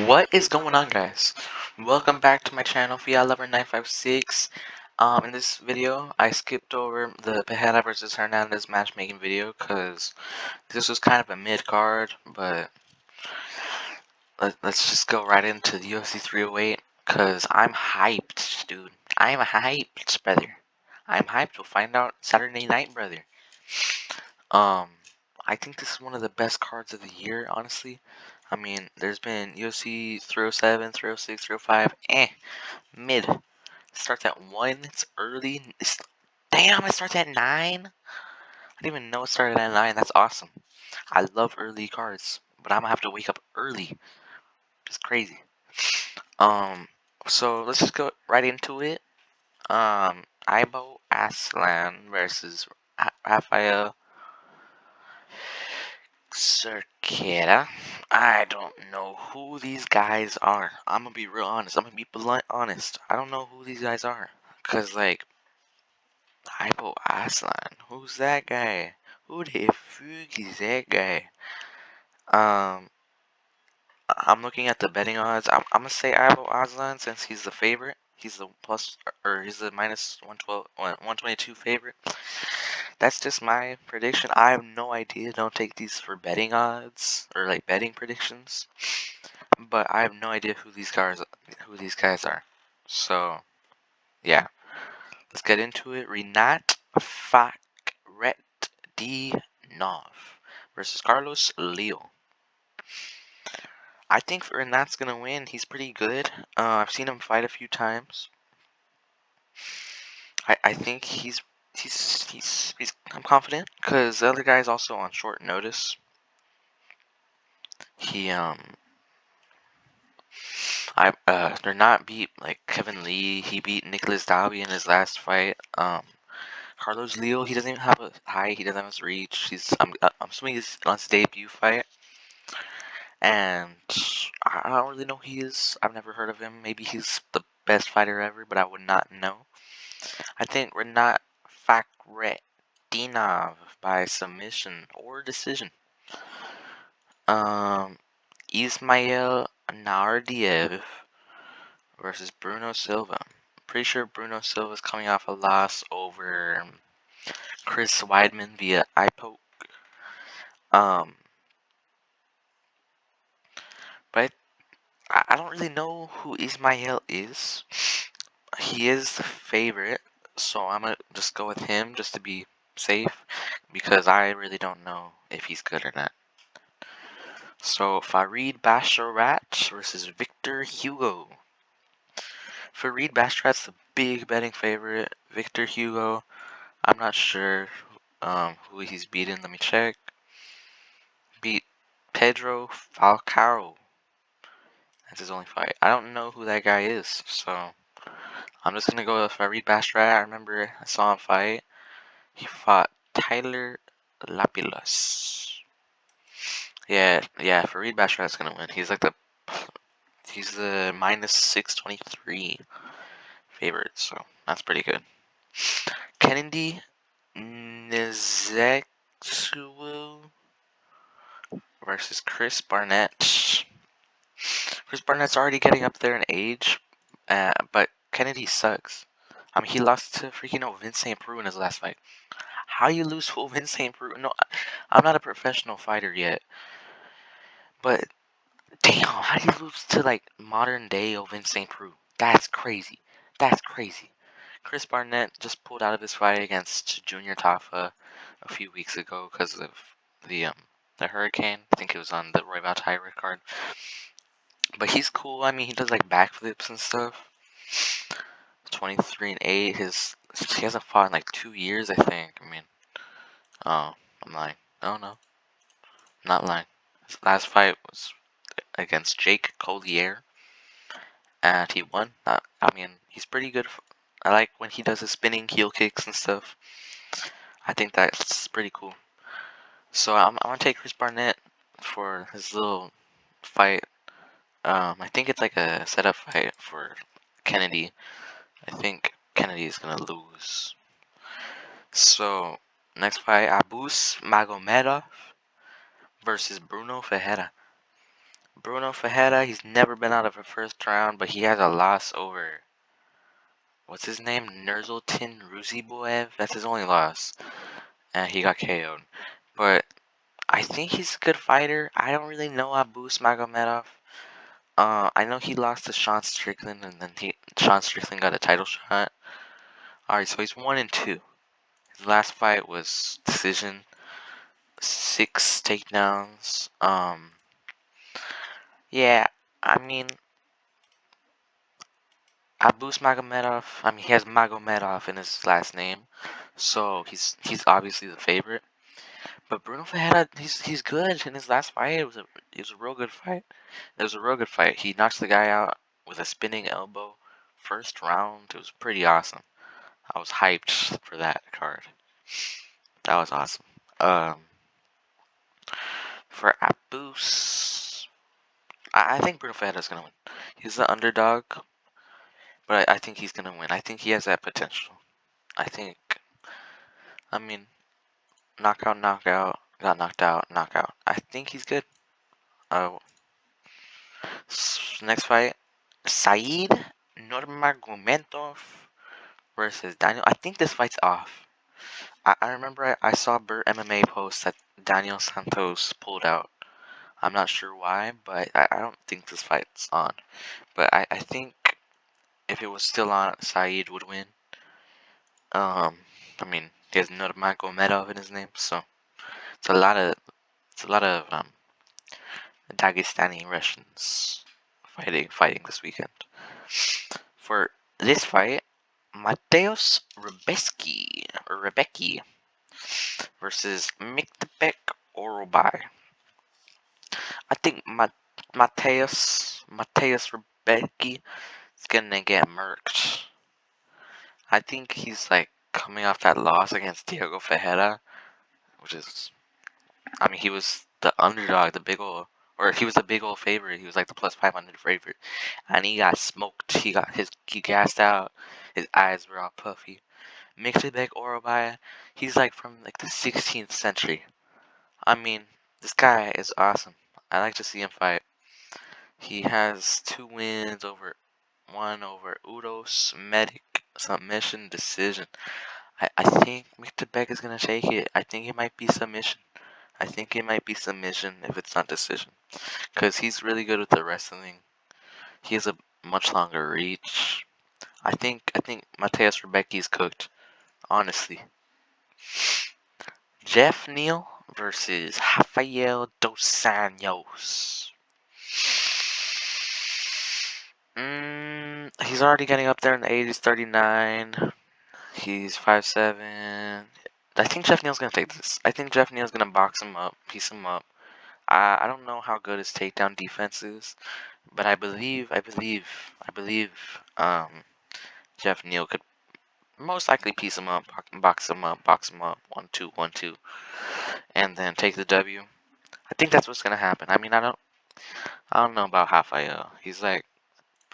What is going on, guys? Welcome back to my channel, Lover956. In this video, I skipped over the Pereira versus Hernandez matchmaking video because this was kind of a mid card, but let's just go right into the UFC 308 because I'm hyped, dude. I'm hyped, brother. I'm hyped. We'll find out Saturday night, brother. Um, I think this is one of the best cards of the year, honestly. I mean, there's been UFC 307, 306, 305, mid. It starts at 1, it's early. Damn, it starts at 9? I didn't even know it started at 9, that's awesome. I love early cards, but I'm gonna have to wake up early. It's crazy. Um, so let's just go right into it. Ibo Aslan versus Rafael Cerquera. I don't know who these guys are. I'm gonna be real honest. I'm gonna be blunt honest. I don't know who these guys are. Cause like, Ibo Aslan. Who's that guy? Who the fuck is that guy? Um, I'm looking at the betting odds. I'm gonna say Ibo Aslan since he's the favorite. He's the plus, or he's the minus 112, 122 favorite. That's just my prediction. I have no idea. Don't take these for betting odds or like betting predictions. But I have no idea who these guys are. So yeah, let's get into it. Renat Fakhretdinov versus Carlos Leo. I think Renat's gonna win. He's pretty good. I've seen him fight a few times. I think I'm confident because the other guy's also on short notice. He they're not beat like Kevin Lee. He beat Nicholas Dalby in his last fight. Carlos Leo, he doesn't even have a height. He doesn't have his reach. I'm assuming he's on his debut fight, and I don't really know who he is. I've never heard of him. Maybe he's the best fighter ever, but I would not know. I think Renat Fakhretdinov by submission or decision. Ismail Nardiev versus Bruno Silva. Pretty sure Bruno Silva is coming off a loss over Chris Weidman via eye poke. But I don't really know who Ismail is. He is the favorite, so I'm gonna just go with him just to be safe because I really don't know if he's good or not. So Farid Basharat versus Victor Hugo. Farid Basharat's the big betting favorite. Victor Hugo, I'm not sure who he's beaten. Let me check. Beat Pedro Falcao. That's his only fight. I don't know who that guy is, so I'm just gonna go with Farid Basharat. I remember I saw him fight. He fought Tyler Lapilus. Yeah, Farid Basharat's gonna win. He's the minus 623 favorite, so that's pretty good. Kennedy Nzechukwu versus Chris Barnett. Chris Barnett's already getting up there in age, but Kennedy sucks. I mean, he lost to freaking Vincent Peru in his last fight. How you lose to Vincent Peru? No, I'm not a professional fighter yet, but damn, how do you lose to like modern day Vincent Peru? That's crazy. That's crazy. Chris Barnett just pulled out of his fight against Junior Tafa a few weeks ago because of the hurricane. I think it was on the Royval Tiger card. But he's cool. I mean, he does like backflips and stuff. 23-8. He hasn't fought in like 2 years, I think. I mean, oh, I'm lying. No, not lying. His last fight was against Jake Collier, and he won. I mean, he's pretty good. I like when he does his spinning heel kicks and stuff. I think that's pretty cool. So I'm gonna take Chris Barnett for his little fight. I think it's like a setup fight for Kennedy. I think Kennedy is gonna lose. So next fight, Abus Magomedov versus Bruno Ferreira. Bruno Fajeda, he's never been out of a first round, but he has a loss over, what's his name? Nursultan Ruziboev? That's his only loss. And he got KO'd. But I think he's a good fighter. I don't really know Abus Magomedov. I know he lost to Sean Strickland, and then Sean Strickland got a title shot. Alright, so he's 1-2. His last fight was decision, 6 takedowns. Yeah, I mean, Abus Magomedov. I mean, he has Magomedov in his last name, so he's obviously the favorite. But Bruno Ferreira, he's good. In his last fight, it was a real good fight. It was a real good fight. He knocks the guy out with a spinning elbow, first round. It was pretty awesome. I was hyped for that card. That was awesome. Um, for Abus, I think Bruno Ferreira's gonna win. He's the underdog, but I think he's gonna win. I think he has that potential. I think. I mean, knockout, knockout, got knocked out, knockout. I think he's good. Uh, Next fight, Said Nurmagomedov versus Daniel. I think this fight's off. I remember I saw Burt MMA post that Daniel Santos pulled out. I'm not sure why, but I don't think this fight's on. But I think if it was still on, Said would win. I mean, he has Nurmagomedov in his name, so it's a lot of Dagestani Russians fighting this weekend. For this fight, Mateusz Rebecki versus Miktebek Orobai. I think Mateusz Rebecki is gonna get murked. I think he's like coming off that loss against Diego Ferreira, which is, I mean, he was the underdog, he was the big old favorite. He was like the plus 500 favorite, and he got smoked. He gassed out. His eyes were all puffy. Mixedback Orobai, he's like from like the 16th century. I mean, this guy is awesome. I like to see him fight. He has 2 wins one over Udos Medic submission decision. I think Mixedback is gonna take it. I think it might be submission. I think it might be submission if it's not decision, because he's really good with the wrestling. He has a much longer reach. I think Mateus Rebecki's cooked. Honestly. Jeff Neal versus Rafael Dos Anjos. He's already getting up there in the 80s, 39. He's 5'7". I think Jeff Neal's gonna take this. I think Jeff Neal's gonna box him up, piece him up. I don't know how good his takedown defense is, but I believe Jeff Neal could most likely piece him up, box him up, 1-2, 1-2, and then take the W. I think that's what's gonna happen. I mean, I don't know about Rafael. He's like,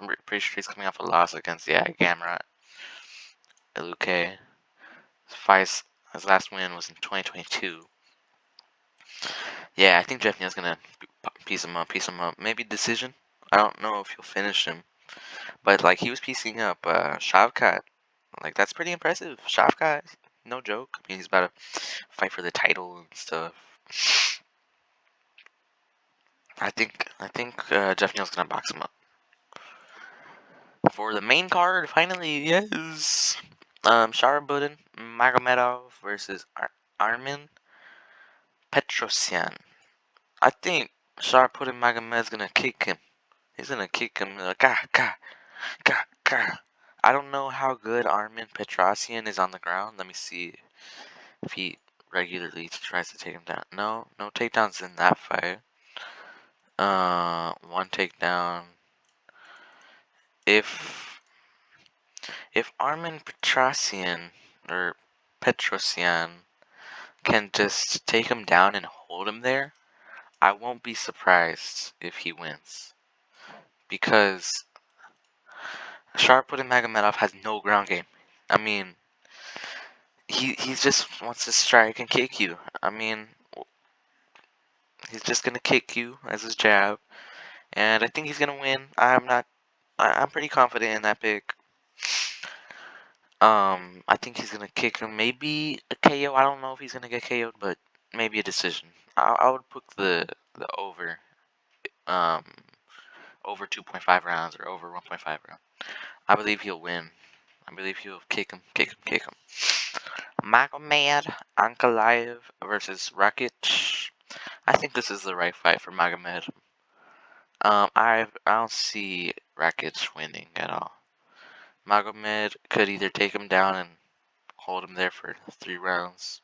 I'm pretty sure he's coming off a loss against Gamrot Luque. His last win was in 2022. Yeah, I think Jeff Neal's gonna piece him up. Maybe decision. I don't know if he'll finish him, but like he was piecing up Shavkat. Like that's pretty impressive. Shavkat, no joke. I mean, he's about to fight for the title and stuff. I think Jeff Neal's gonna box him up. For the main card, finally, yes. Sharabudin Magomedov versus Armin Petrosyan. I think Sharabudin Magomedov's gonna kick him. He's gonna kick him. Gah, gah, gah, gah. I don't know how good Armin Petrosyan is on the ground. Let me see if he regularly tries to take him down. No takedowns in that fight. One takedown. If Armin Petrosyan can just take him down and hold him there, I won't be surprised if he wins. Because Sharapudin Magomedov has no ground game. I mean, he just wants to strike and kick you. I mean, he's just gonna kick you as his jab, and I think he's gonna win. I'm pretty confident in that pick. I think he's gonna kick him. Maybe a KO. I don't know if he's gonna get KO'd, but maybe a decision. I would put the over. Um, over 2.5 rounds or over 1.5 rounds. I believe he'll win. I believe he'll kick him. Magomed Ankalaev versus Rakic. I think this is the right fight for Magomed. I don't see Rakic winning at all. Magomed could either take him down and hold him there for 3 rounds,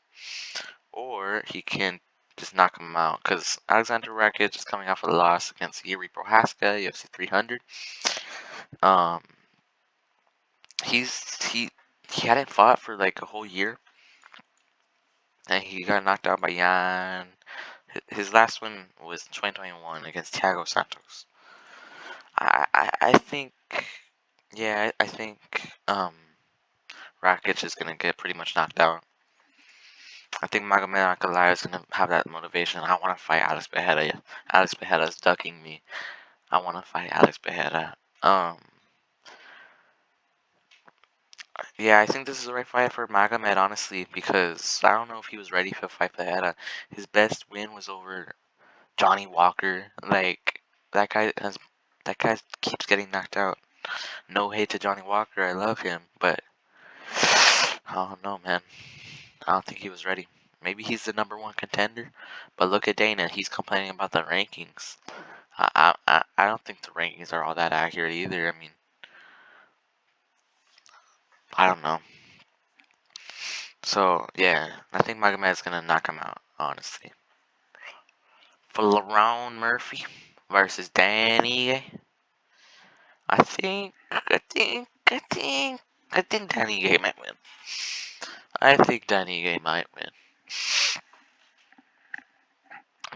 or he can just knock him out. Because Alexander Rakic is coming off a loss against Yuri Prohaska, UFC 300. Um, he hadn't fought for like a whole year, and he got knocked out by Yan. His last one was 2021 against Thiago Santos. I think, yeah, I think Rakic is gonna get pretty much knocked out. I think Magomed Ankalaev is gonna have that motivation. I want to fight Alex Pereira. Alex Pereira is ducking me. I want to fight Alex Pereira. Yeah, I think this is the right fight for Magomed, honestly, because I don't know if he was ready for fight Pereira. His best win was over Johnny Walker. Like that guy has, that guy keeps getting knocked out. No hate to Johnny Walker, I love him, but I don't know, man. I don't think he was ready. Maybe he's the #1 contender, but look at Dana. He's complaining about the rankings. I don't think the rankings are all that accurate either. I mean, I don't know. So yeah, I think Magomed's gonna knock him out. Honestly, for LaRon Murphy versus Danny, I think Danny Gay might win. I think Danny Gay might win.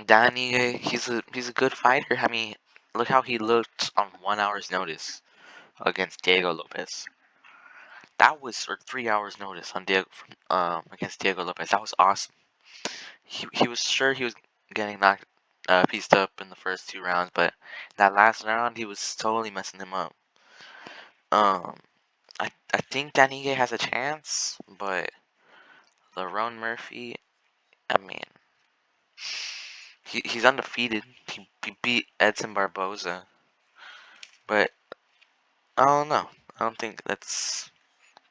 Danny Gay, he's a good fighter. I mean, look how he looked on 1 hour's notice against Diego Lopez. That was or 3 hours notice on Diego against Diego Lopez. That was awesome. He was sure he was getting knocked pieced up in the first 2 rounds, but that last round he was totally messing him up. Um, I think Danny Gay has a chance, but LaRon Murphy, I mean, he's undefeated. He beat Edson Barboza, but I don't know. I don't think that's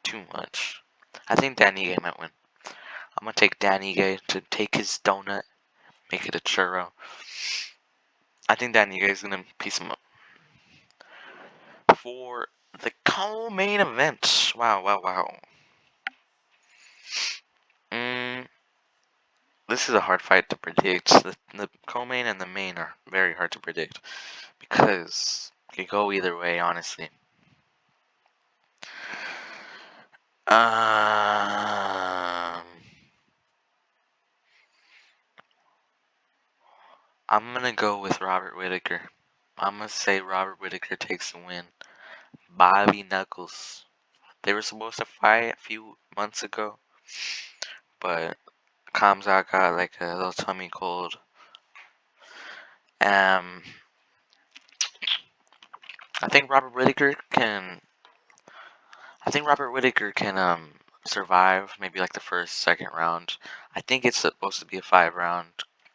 too much. I think Danny Gay might win. I'm gonna take Danny Gay to take his donut, make it a churro. I think Danny Gay is gonna piece him up. For the co-main event, wow. Mm, this is a hard fight to predict. The co-main and the main are very hard to predict because it could go either way, honestly. I'm gonna go with Robert Whittaker. I'm gonna say Robert Whittaker takes the win. Bobby Knuckles. They were supposed to fight a few months ago, but Kamzat got like a little tummy cold. Um, I think Robert Whittaker can. I think Robert Whittaker can survive maybe like the first, second round. I think it's supposed to be a 5 round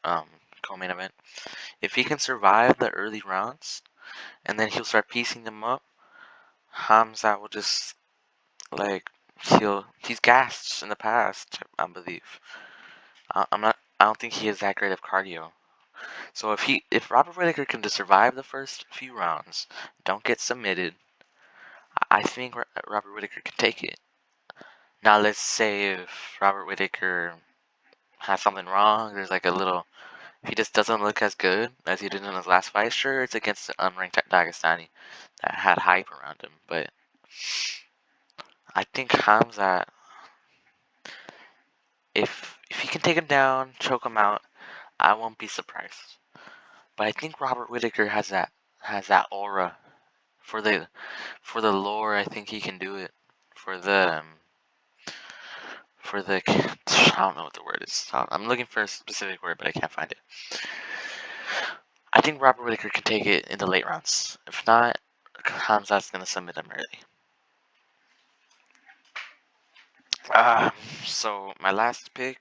um co-main event. If he can survive the early rounds, and then he'll start piecing them up, Hamza will just like he's gassed in the past, I believe. I'm not. I don't think he has that great of cardio. So if Robert Whittaker can just survive the first few rounds, don't get submitted, I think Robert Whittaker can take it. Now let's say if Robert Whittaker has something wrong, there's like a little, if he just doesn't look as good as he did in his last fight, sure, it's against the unranked Dagestani that had hype around him, but I think Hamza, if he can take him down, choke him out, I won't be surprised. But I think Robert Whittaker has that aura for the lore. I think he can do it for the I don't know what the word is. I'm looking for a specific word, but I can't find it. I think Robert Whitaker can take it in the late rounds. If not, Hamzat's gonna submit him early. So my last pick,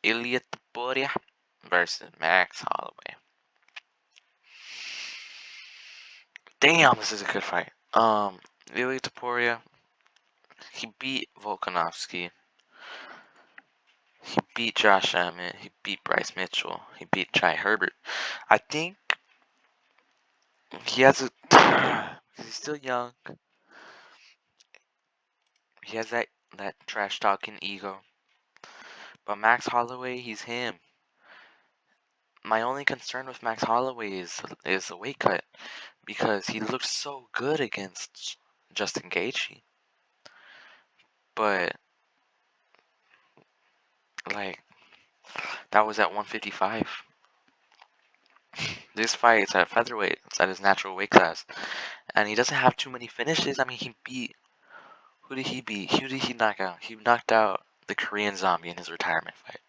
Ilya Topuria versus Max Holloway. Damn, this is a good fight. Ilya Topuria, he beat Volkanovski. He beat Josh Emmett. He beat Bryce Mitchell. He beat Chai Herbert. I think he has a. He's still young. He has that trash talking ego. But Max Holloway, he's him. My only concern with Max Holloway is the weight cut because he looked so good against Justin Gaethje. But like that was at 155. This fight is at featherweight. It's at his natural weight class, and he doesn't have too many finishes. I mean, he beat. Who did he beat? Who did he knock out? He knocked out the Korean Zombie in his retirement fight.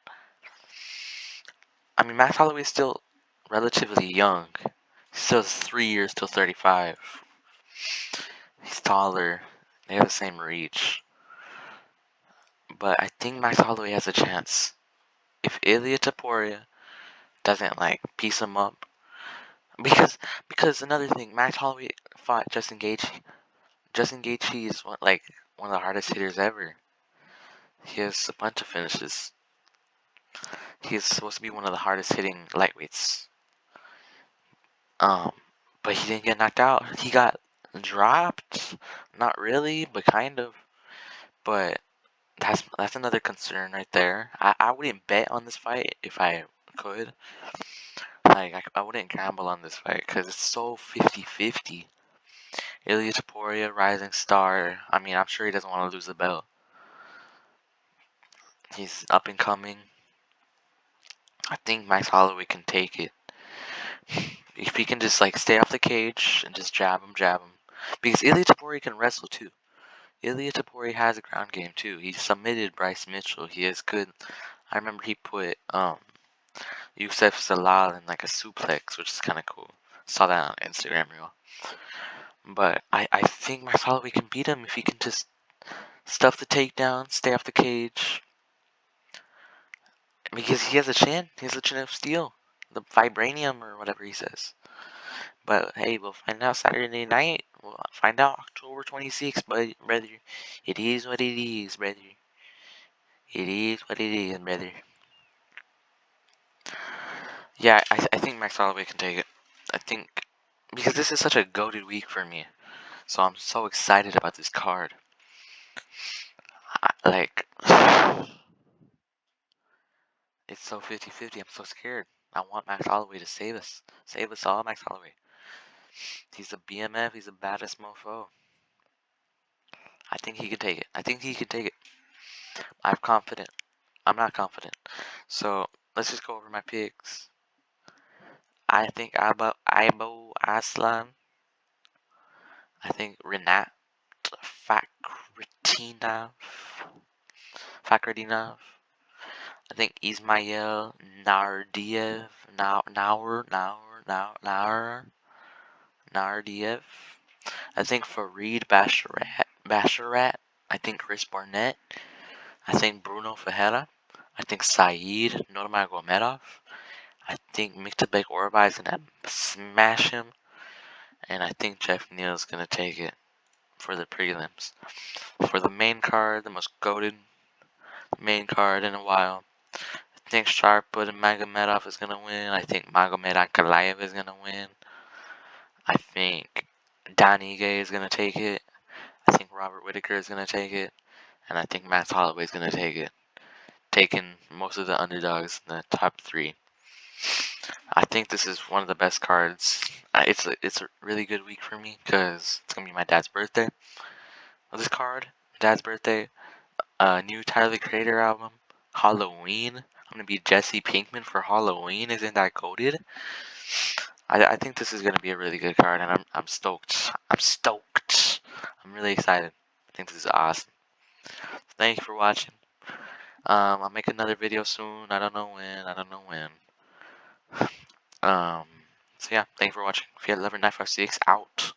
I mean, Max Holloway is still relatively young. He still has 3 years till 35. He's taller. They have the same reach. But I think Max Holloway has a chance. If Ilya Topuria doesn't like piece him up, because another thing, Max Holloway fought Justin Gaethje. Justin Gaethje is one of the hardest hitters ever. He has a bunch of finishes. He is supposed to be one of the hardest hitting lightweights. Um, but he didn't get knocked out. He got dropped. Not really, but kind of. But that's another concern right there. I wouldn't bet on this fight if I could. Like, I wouldn't gamble on this fight because it's so 50-50. Ilya Topuria, rising star. I mean, I'm sure he doesn't want to lose the belt. He's up and coming. I think Max Holloway can take it. If he can just like stay off the cage and just jab him. Because Ilya Topuria can wrestle too. Ilya Topuria has a ground game too. He submitted Bryce Mitchell. He is good. I remember he put Youssef Zalal in like a suplex, which is kind of cool. Saw that on Instagram reel. But I think Max Holloway can beat him if he can just stuff the takedown, stay off the cage. Because he has a chin. He has a chin of steel. The vibranium or whatever he says. But hey, we'll find out Saturday night. We'll find out October 26th, but brother. It is what it is, brother. It is what it is, brother. Yeah, I think Max Holloway can take it. I think because this is such a goated week for me. So I'm so excited about this card. Like, it's so 50-50. I'm so scared. I want Max Holloway to save us. Save us all, Max Holloway. He's a BMF. He's the baddest mofo. I think he can take it. I think he can take it. I'm confident. I'm not confident. So let's just go over my picks. I think Ibo Aslan. I think Renat Fakhretdinov. Fakhretdinov. I think Ismail Nardiev. Nardiev. I think Farid Basharat. I think Chris Barnett. I think Bruno Ferreira. I think Saeed Nurmagomedov. I think Miktabek Orbai is going to smash him. And I think Jeff Neal's going to take it for the prelims. For the main card, the most goated main card in a while, I think Sharpwood and Magomedov is going to win. I think Magomed Ankalaev is going to win. I think Dan Ige is going to take it. I think Robert Whitaker is going to take it. And I think Max Holloway is going to take it. Taking most of the underdogs in the top 3. I think this is one of the best cards. It's a really good week for me because it's going to be my dad's birthday. This card, dad's birthday, new Tyler the Creator album, Halloween. I'm going to be Jesse Pinkman for Halloween. Isn't that goated? I think this is going to be a really good card, and I'm stoked. I'm stoked. I'm really excited. I think this is awesome. Thank you for watching. I'll make another video soon. I don't know when. Um, so yeah, thanks for watching. If you had 11 956 out.